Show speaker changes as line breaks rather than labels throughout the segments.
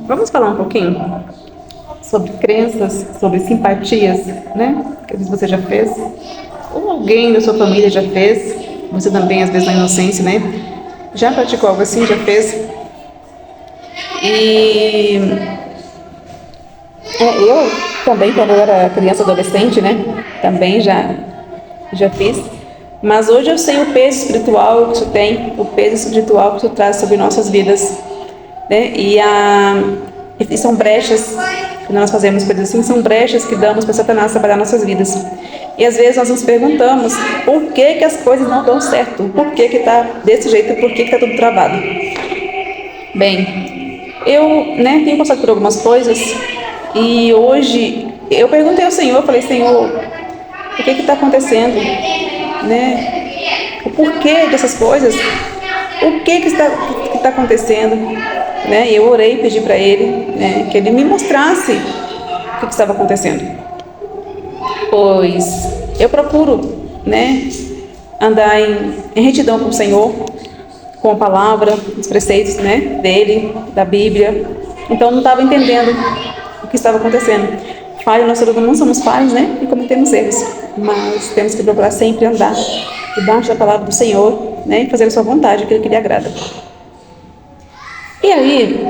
Vamos falar um pouquinho sobre crenças, sobre simpatias, né? Que às vezes você já fez, ou alguém da sua família já fez, você também, às vezes, na inocência, né? Já praticou algo assim, já fez. E eu também, quando eu era criança, adolescente, né? Também já fiz. Mas hoje eu sei o peso espiritual que isso tem, o peso espiritual que isso traz sobre nossas vidas, né? E são brechas que nós fazemos coisas assim, são brechas que damos para Satanás trabalhar nossas vidas. E às vezes nós nos perguntamos por que que as coisas não dão certo, por que que está desse jeito, por que que está tudo travado. Bem, eu, né, tenho passado por algumas coisas e hoje eu perguntei ao Senhor, falei, Senhor, o que está acontecendo, né? O porquê dessas coisas? O que está acontecendo? Né? E eu orei e pedi para Ele, né, que Ele me mostrasse o que estava acontecendo. Pois eu procuro, né, andar em retidão com o Senhor, com a palavra, os preceitos, né, dele, da Bíblia. Então não estava entendendo o que estava acontecendo. Falha, nós todos não somos falhos, né? E cometemos erros. Mas temos que procurar sempre andar debaixo da palavra do Senhor, né? E fazer a sua vontade, aquilo que lhe agrada. E aí,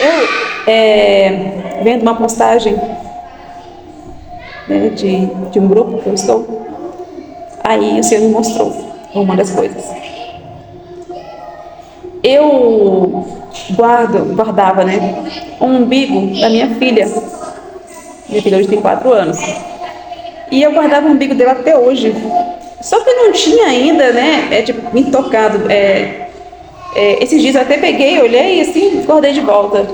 eu vendo uma postagem, né, de um grupo que eu estou, aí o Senhor me mostrou uma das coisas. Eu guardava, né, um umbigo da minha filha. Minha filha hoje tem 4 anos. E eu guardava o umbigo dela até hoje. Só que eu não tinha ainda, né, me tocado. Esses dias eu até peguei, olhei e assim, guardei de volta.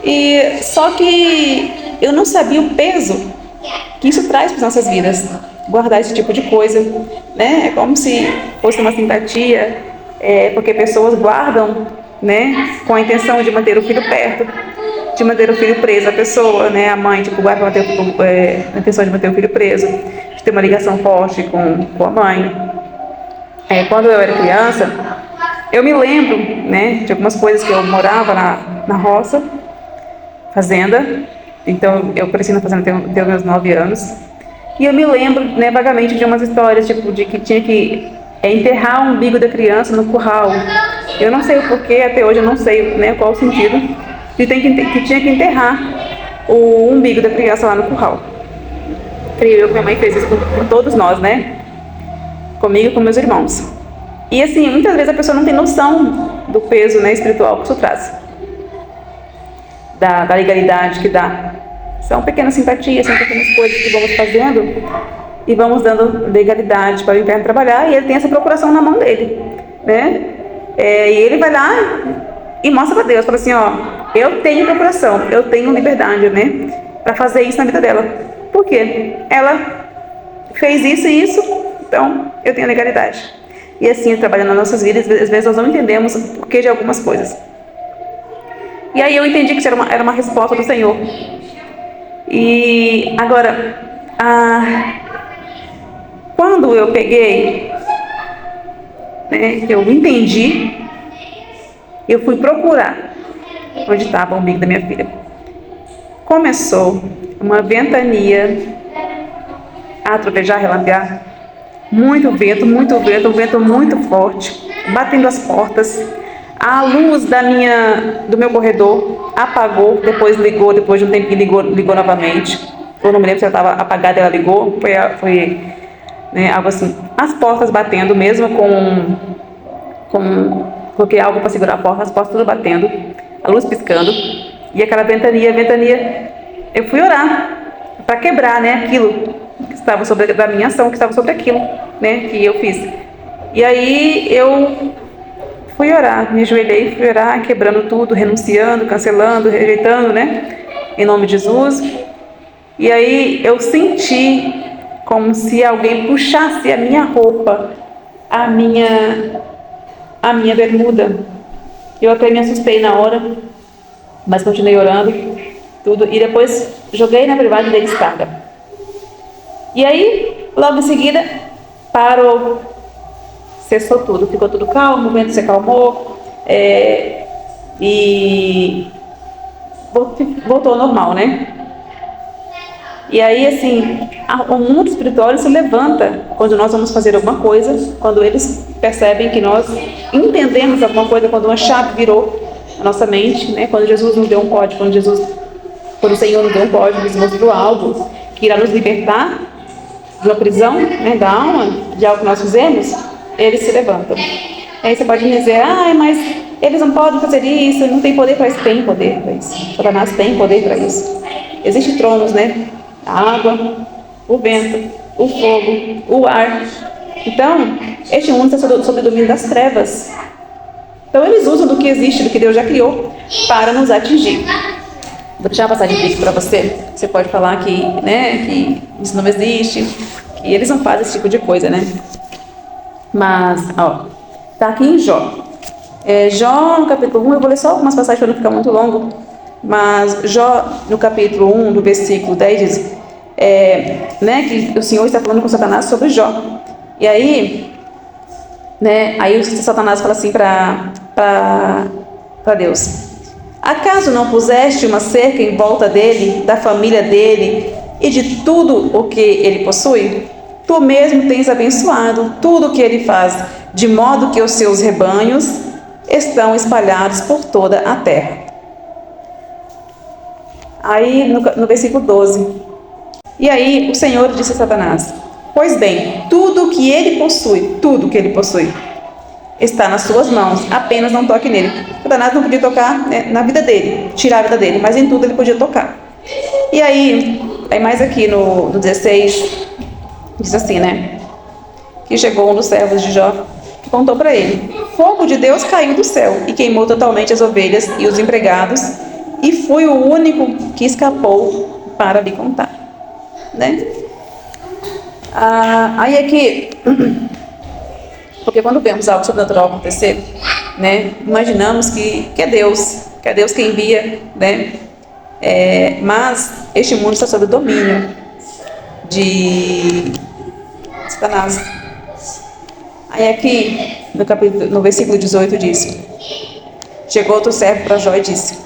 E só que eu não sabia o peso que isso traz para as nossas vidas. Guardar esse tipo de coisa, né? É como se fosse uma simpatia, porque pessoas guardam, né, com a intenção de manter o filho perto, de manter o filho preso à pessoa, né? A mãe, tipo, guarda a intenção de manter o filho preso, de ter uma ligação forte com a mãe. Quando eu era criança, eu me lembro, né, de algumas coisas que eu morava na roça, fazenda. Então eu cresci na fazenda até os meus 9 anos. E eu me lembro, né, vagamente de umas histórias, tipo, de que tinha que enterrar o umbigo da criança no curral. Eu não sei o porquê, até hoje eu não sei, né, qual o sentido, que tinha que enterrar o umbigo da criança lá no curral. Creio eu que minha mãe fez isso com todos nós, né? Comigo e com meus irmãos. E assim, muitas vezes a pessoa não tem noção do peso, né, espiritual que isso traz, da legalidade que dá. São pequenas simpatias, são pequenas coisas que vamos fazendo e vamos dando legalidade para o inferno trabalhar, e ele tem essa procuração na mão dele, né? E ele vai lá e mostra para Deus, fala assim, ó, eu tenho procuração, eu tenho liberdade, né, para fazer isso na vida dela. Por quê? Ela fez isso e isso, então eu tenho legalidade. E assim ele trabalha nas nossas vidas. Às vezes nós não entendemos o porquê de algumas coisas. E aí eu entendi que isso era uma resposta do Senhor. E agora, quando eu peguei, né, eu entendi, eu fui procurar onde estava o umbigo da minha filha. Começou uma ventania a trovejar, relampear, muito vento, um vento muito forte, batendo as portas. A luz do meu corredor apagou, depois ligou, depois de um tempo que ligou novamente. Eu não me lembro se ela estava apagada, ela ligou, foi né, algo assim. As portas batendo, mesmo coloquei algo para segurar a porta, as portas tudo batendo, a luz piscando, e aquela ventania. Eu fui orar para quebrar, né, aquilo que estava sobre a minha ação, que estava sobre aquilo, né, que eu fiz. E aí eu fui orar, me ajoelhei, fui orar, quebrando tudo, renunciando, cancelando, rejeitando, né? Em nome de Jesus. E aí eu senti como se alguém puxasse a minha roupa, a minha bermuda. Eu até me assustei na hora, mas continuei orando, tudo. E depois joguei na privada e dei descarga. E aí, logo em seguida, parou. Cessou tudo, ficou tudo calmo, o vento se acalmou, e voltou ao normal, né? E aí, assim, o mundo espiritual se levanta quando nós vamos fazer alguma coisa, quando eles percebem que nós entendemos alguma coisa, quando uma chave virou a nossa mente, né? Quando Jesus nos deu um código, quando o Senhor nos deu um código, nos mostrou algo que irá nos libertar de uma prisão, né, da alma, de algo que nós fizemos, eles se levantam. Aí você pode dizer, mas eles não podem fazer isso, não tem poder para isso. Tem poder para isso. Satanás tem poder para isso. Existem tronos, né? A água, o vento, o fogo, o ar. Então, este mundo está sob o domínio das trevas. Então, eles usam do que existe, do que Deus já criou, para nos atingir. Vou deixar passar de vídeo para você. Você pode falar que, né, que isso não existe, que eles não fazem esse tipo de coisa, né? Mas, tá aqui em Jó. Jó, no capítulo 1, eu vou ler só algumas passagens para não ficar muito longo. Mas Jó, no capítulo 1, do versículo 10, diz né, que o Senhor está falando com Satanás sobre Jó. E aí, né, aí o Satanás fala assim para Deus: acaso não puseste uma cerca em volta dele, da família dele e de tudo o que ele possui? Tu mesmo tens abençoado tudo o que ele faz, de modo que os seus rebanhos estão espalhados por toda a terra. Aí no versículo 12: e aí o Senhor disse a Satanás: pois bem, tudo o que ele possui, está nas suas mãos, apenas não toque nele. Satanás não podia tocar, né, na vida dele, tirar a vida dele, mas em tudo ele podia tocar. E aí mais aqui no 16, diz assim, né, que chegou um dos servos de Jó, que contou para ele: fogo de Deus caiu do céu e queimou totalmente as ovelhas e os empregados, e fui o único que escapou para lhe contar, né? Aí é que, porque quando vemos algo sobrenatural acontecer, né, imaginamos que é Deus que envia, né? Mas este mundo está sob o domínio de Satanás. Aí aqui no versículo 18 diz: chegou outro servo para Jó e disse: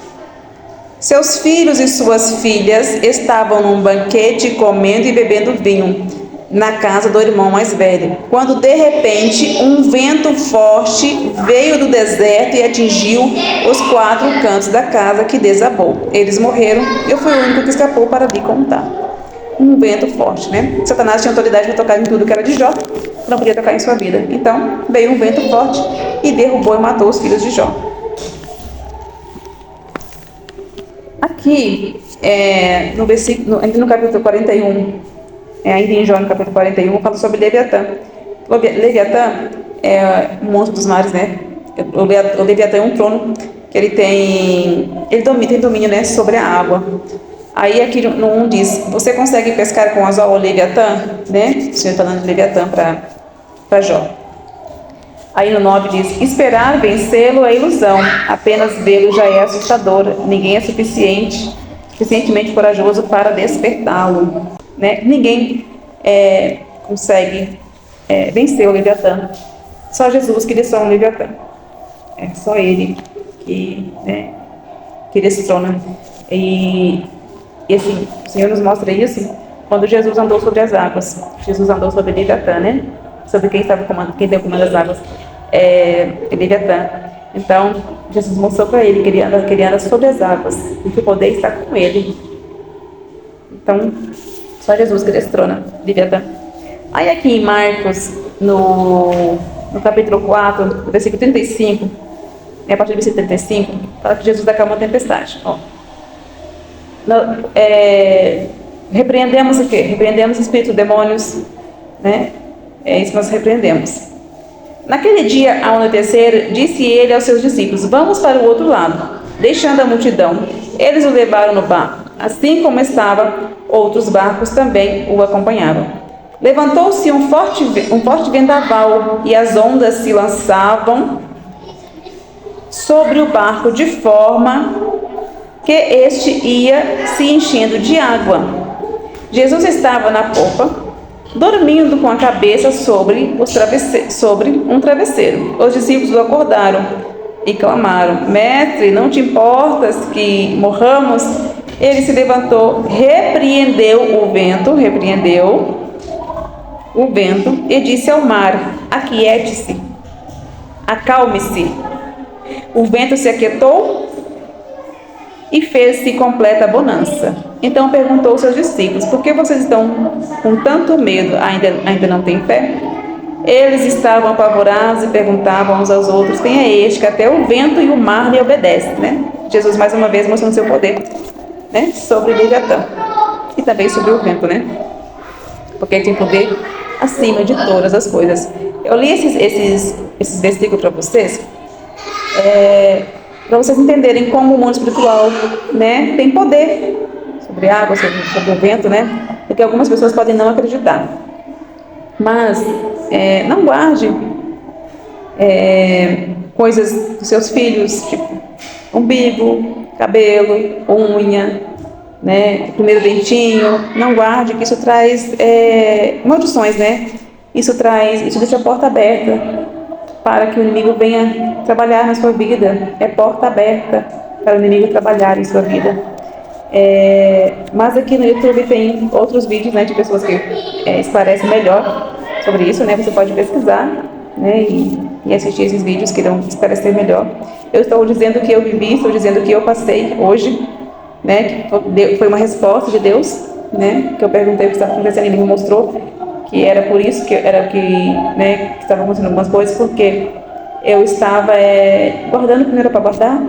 seus filhos e suas filhas estavam num banquete comendo e bebendo vinho na casa do irmão mais velho, quando de repente um vento forte veio do deserto e atingiu os 4 cantos da casa, que desabou. Eles morreram e eu fui o único que escapou para lhe contar. Um vento forte, né? Satanás tinha autoridade para tocar em tudo que era de Jó, não podia tocar em sua vida. Então veio um vento forte e derrubou e matou os filhos de Jó. Aqui, no capítulo 41, ainda em Jó, no capítulo 41, fala sobre Leviatã. Leviatã é um monstro dos mares, né? O Leviatã é um trono que ele domínio, né, sobre a água. Aí aqui no 1 diz: você consegue pescar com anzol o Leviatã, né? O Senhor falando de Leviatã para Jó. Aí no 9 diz: esperar vencê-lo é ilusão, apenas vê-lo já é assustador. Ninguém é suficientemente corajoso para despertá-lo, né? Ninguém consegue vencer o Leviatã. Só Jesus que destrona o Leviatã. É só ele que destrona. E assim, o Senhor nos mostra isso quando Jesus andou sobre as águas. Jesus andou sobre Leviatã, né? Sobre quem tem o comando das águas, Leviatã. Então, Jesus mostrou para ele que ele anda sobre as águas e que o poder está com ele. Então, só Jesus que destrona Leviatã. Aí aqui em Marcos, no capítulo 4, versículo 35, a partir do versículo 35, fala que Jesus acalma a tempestade. Repreendemos o quê? Repreendemos espíritos, demônios, né? É isso que nós repreendemos. Naquele dia, ao anoitecer, disse ele aos seus discípulos: vamos para o outro lado. Deixando a multidão, eles o levaram no barco. Assim como estava, outros barcos também o acompanhavam. Levantou-se um forte vendaval e as ondas se lançavam sobre o barco, de forma que este ia se enchendo de água. Jesus estava na popa, dormindo com a cabeça sobre um travesseiro. Os discípulos o acordaram e clamaram: Mestre, não te importas que morramos? Ele se levantou, repreendeu o vento e disse ao mar: Aquiete-se, acalme-se. O vento se aquietou e fez-se completa bonança. Então perguntou aos seus discípulos: Por que vocês estão com tanto medo? Ainda não têm fé? Eles estavam apavorados e perguntavam uns aos outros: Quem é este que até o vento e o mar lhe obedecem? Né? Jesus mais uma vez mostrando seu poder, né? Sobre Leviatã e também sobre o vento, né? Porque ele tem poder acima de todas as coisas. Eu li esses versículos para vocês, para vocês entenderem como o mundo espiritual, né, tem poder sobre a água, sobre o vento, né? Porque algumas pessoas podem não acreditar. Mas não guarde coisas dos seus filhos, tipo umbigo, cabelo, unha, né, primeiro dentinho. Não guarde, que isso traz maldições, né? Isso deixa a porta aberta para que o inimigo venha trabalhar na sua vida. É porta aberta para o inimigo trabalhar em sua vida. Mas aqui no YouTube tem outros vídeos, né, de pessoas que esclarecem melhor sobre isso, né? Você pode pesquisar, né, e assistir esses vídeos que irão esclarecer melhor. Eu estou dizendo o que eu vivi, estou dizendo o que eu passei hoje, né? Que foi uma resposta de Deus, né? Que eu perguntei o que estava acontecendo e ele me mostrou que era por isso que estava acontecendo algumas coisas, porque eu estava guardando o que não era para guardar,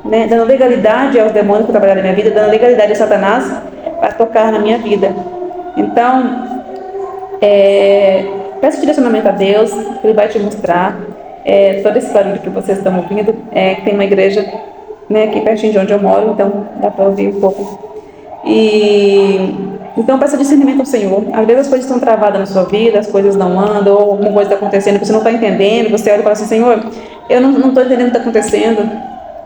né? Dando legalidade aos demônios que trabalharam na minha vida, dando legalidade a Satanás para tocar na minha vida. Então, peça direcionamento a Deus, que Ele vai te mostrar. Todo esse barulho que vocês estão ouvindo, tem uma igreja, né, aqui pertinho de onde eu moro, então dá para ouvir um pouco. Então peça discernimento ao Senhor. Às vezes as coisas estão travadas na sua vida, as coisas não andam, ou alguma coisa está acontecendo que você não está entendendo, você olha e fala assim: Senhor, eu não estou entendendo o que está acontecendo,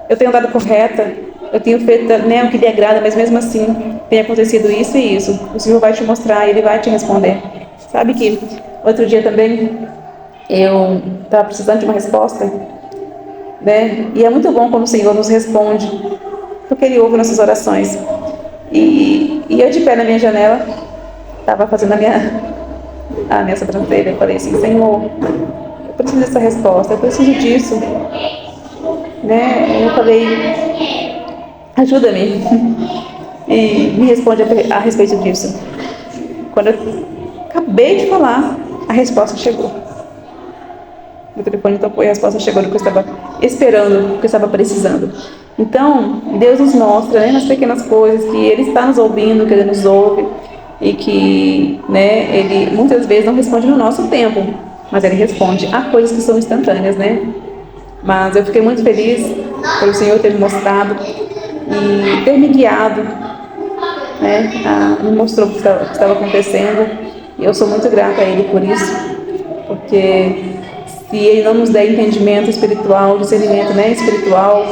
eu tenho andado correta, eu tenho feito, né, o que lhe agrada, mas mesmo assim tem acontecido isso e isso. O Senhor vai te mostrar, Ele vai te responder. Sabe que outro dia também eu estava precisando de uma resposta, né? E é muito bom quando o Senhor nos responde, porque Ele ouve nossas orações. E eu de pé na minha janela, estava fazendo a minha sobrancelha. Eu falei assim: Senhor, eu preciso dessa resposta, eu preciso disso, né? Eu falei: ajuda-me. E me responde a respeito disso. Quando eu acabei de falar, a resposta chegou. O telefone tocou e a resposta chegou do que eu estava esperando, do que eu estava precisando. Então, Deus nos mostra, né, nas pequenas coisas, que Ele está nos ouvindo, que Ele nos ouve, e que, né, Ele muitas vezes não responde no nosso tempo, mas Ele responde a coisas que são instantâneas, né? Mas eu fiquei muito feliz pelo Senhor ter me mostrado e ter me guiado, né? Me mostrou o que estava acontecendo, e eu sou muito grata a Ele por isso, porque se Ele não nos der entendimento espiritual, discernimento, né, espiritual,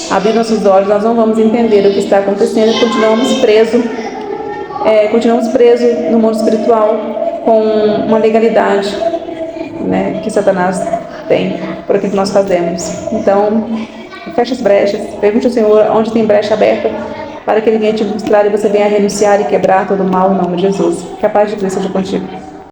abrir nossos olhos, nós não vamos entender o que está acontecendo e continuamos presos no mundo espiritual com uma legalidade, né, que Satanás tem por aquilo que nós fazemos. Então, feche as brechas, pergunte ao Senhor onde tem brecha aberta, para que Ele venha te mostrar e você venha renunciar e quebrar todo o mal em nome de Jesus. Que a paz de Cristo seja contigo.